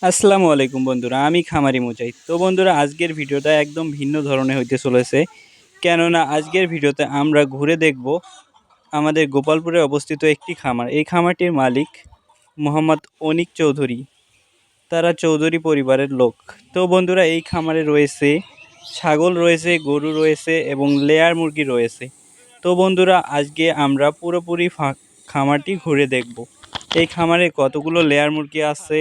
আসসালামু আলাইকুম বন্ধুরা, আমি খামারি মুজাহিদ। তো বন্ধুরা, আজকের ভিডিওটা একদম ভিন্ন ধরনের হইতে চলেছে। কেননা আজকের ভিডিওতে আমরা ঘুরে দেখব আমাদের গোপালপুরে অবস্থিত একটি খামার। এই খামারটির মালিক মোহাম্মদ অনিক চৌধুরী। তারা চৌধুরী পরিবারের লোক। তো বন্ধুরা, এই খামারে রয়েছে ছাগল রয়েছে, গরু রয়েছে এবং লেয়ার মুরগি রয়েছে। তো বন্ধুরা, আজকে আমরা পুরোপুরি খামারটি ঘুরে দেখব। এই খামারে কতগুলো লেয়ার মুরগি আছে,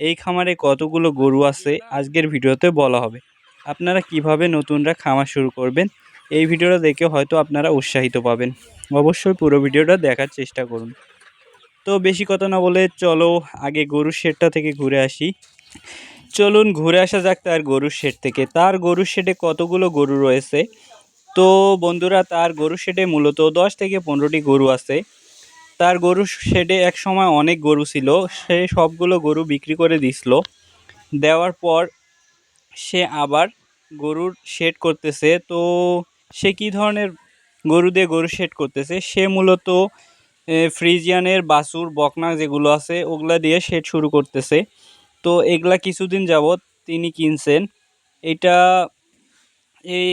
এই খামারে কতগুলো গরু আছে, আজকের ভিডিওতে বলা হবে। আপনারা কিভাবে নতুনরা খামার শুরু করবেন, এই ভিডিওটা দেখে হয়তো আপনারা উৎসাহিত পাবেন। অবশ্যই পুরো ভিডিওটা দেখার চেষ্টা করুন। তো বেশি কথা না বলে চলো আগে গরুর শেডটা থেকে ঘুরে আসি। চলুন ঘুরে আসা যাক তার গরুর শেড থেকে। তার গরুর শেডে কতগুলো গরু রয়েছে। তো বন্ধুরা, তার গরুর শেডে মূলত 10 থেকে 15টি গরু আছে। তার গরুর শেডে এক সময় অনেক গরু ছিল, সে সবগুলো গরু বিক্রি করে দিছিল। দেওয়ার পর সে আবার গরুর শেড করতেছে। তো সে কী ধরনের গরু দিয়ে গরু শেড করতেছে, সে মূলত ফ্রিজিয়ানের বাছুর বকনা যেগুলো আছে ওগুলা দিয়ে শেড শুরু করতেছে। তো এগুলা কিছুদিন যাবৎ তিনি কিনছেন। এটা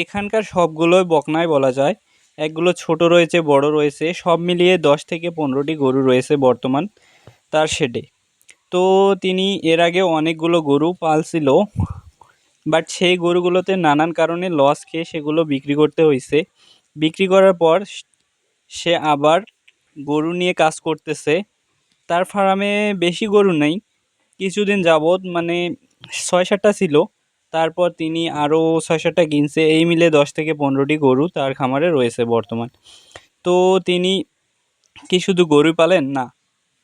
এখানকার সবগুলোই বকনাই বলা যায়। একগুলো ছোট রয়েছে, বড় রয়েছে, সব মিলিয়ে 10 থেকে 15টি গরু রয়েছে বর্তমান তার শেডে। তো তিনি এর আগে অনেকগুলো গরু পালছিল, বাট সেই গরুগুলোতে নানান কারণে লস খেয়ে সেগুলো বিক্রি করতে হয়েছে। বিক্রি করার পর সে আবার গরু নিয়ে কাজ করতেছে। তার ফার্মে বেশি গরু নেই, কিছুদিন যাবৎ মানে 6-7টা ছিল। তারপর তিনি আরও 6-7টা কিনছে, এই মিলে 10 থেকে 15টি গরু তার খামারে রয়েছে বর্তমান। তো তিনি কি শুধু গরুই পালেন না,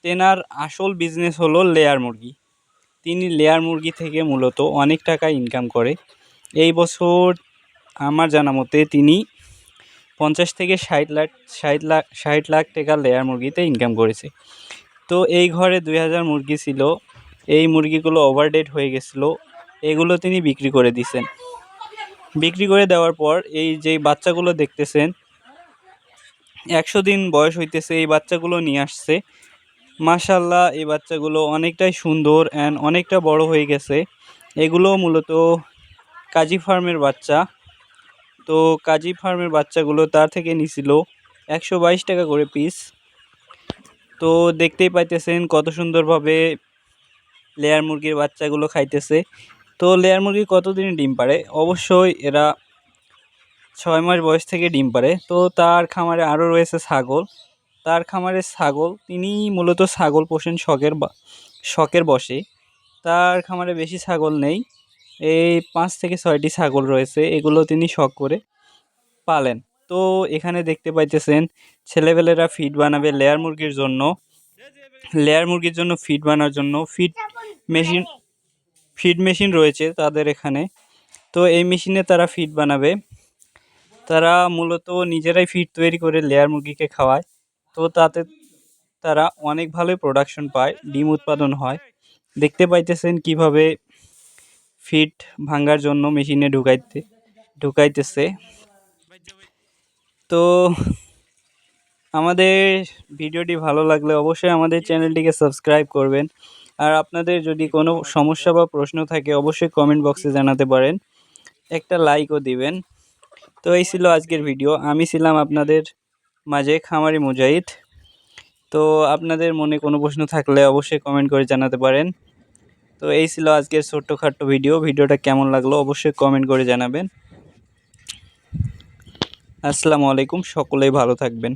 তেনার আসল বিজনেস হলো লেয়ার মুরগি। তিনি লেয়ার মুরগি থেকে মূলত অনেক টাকা ইনকাম করে। এই বছর আমার জানা মতে তিনি 50 থেকে 60 লাখ টাকা লেয়ার মুরগিতে ইনকাম করেছে। তো এই ঘরে 2000 মুরগি ছিল। এই মুরগিগুলো ওভারডেট হয়ে গেছিলো, এগুলো তিনি বিক্রি করে দিয়েছেন। বিক্রি করে দেওয়ার পর এই যে বাচ্চাগুলো দেখতেছেন, 100 দিন বয়স হইতেছে, এই বাচ্চাগুলো নিয়ে আসছে। মাশাআল্লাহ, এই বাচ্চাগুলো অনেকটাই সুন্দর অ্যান্ড অনেকটা বড় হয়ে গেছে। এগুলো মূলত কাজী ফার্মের বাচ্চা। তো কাজী ফার্মের বাচ্চাগুলো তার থেকে নিছিল 122 টাকা করে পিস। তো দেখতেই পাইতেছেন কত সুন্দরভাবে লেয়ার মুরগির বাচ্চাগুলো খাইতেছে। তো লেয়ার মুরগি কতদিনে ডিম পাড়ে? অবশ্যই এরা 6 মাস বয়স থেকে ডিম পাড়ে। তো তার খামারে আরও রয়েছে ছাগল। তার খামারে ছাগল, তিনি মূলত ছাগল পোষেন শখের বশে। তার খামারে বেশি ছাগল নেই, এই 5 থেকে 6টি ছাগল রয়েছে, এগুলো তিনি শখ করে পালেন। তো এখানে দেখতে পাইতেছেন ছেলেপেলেরা ফিড বানাবে লেয়ার মুরগির জন্য। লেয়ার মুরগির জন্য ফিড বানানোর জন্য মেশিন ফিড মেশিন রয়েছে তাদের এখানে। তো এই মেশিনে তারা ফিড বানাবে। তারা মূলত নিজেরাই ফিড তৈরি করে লেয়ার মুরগিকে খাওয়ায়। তো তাতে তারা অনেক ভালোই প্রোডাকশন পায়, ডিম উৎপাদন হয়। দেখতে পাইতেছেন কিভাবে ফিড ভাঙার জন্য মেশিনে ঢুকাইতেছে। তো আমাদের ভিডিওটি ভালো লাগলে অবশ্যই আমাদের চ্যানেলটিকে সাবস্ক্রাইব করবেন। আর আপনাদের যদি কোনো সমস্যা বা প্রশ্ন থাকে অবশ্যই কমেন্ট বক্সে জানাতে পারেন, একটা লাইকও দিবেন। তো এই ছিল আজকের ভিডিও। আমি ছিলাম আপনাদের মাঝে খামারি মুজাহিদ। তো আপনাদের মনে কোনো প্রশ্ন থাকলে অবশ্যই কমেন্ট করে জানাতে পারেন। তো এই ছিল আজকের ছোট্টখাট্টো ভিডিওটা কেমন লাগলো অবশ্যই কমেন্ট করে জানাবেন। আসসালামু আলাইকুম, সকলেই ভালো থাকবেন।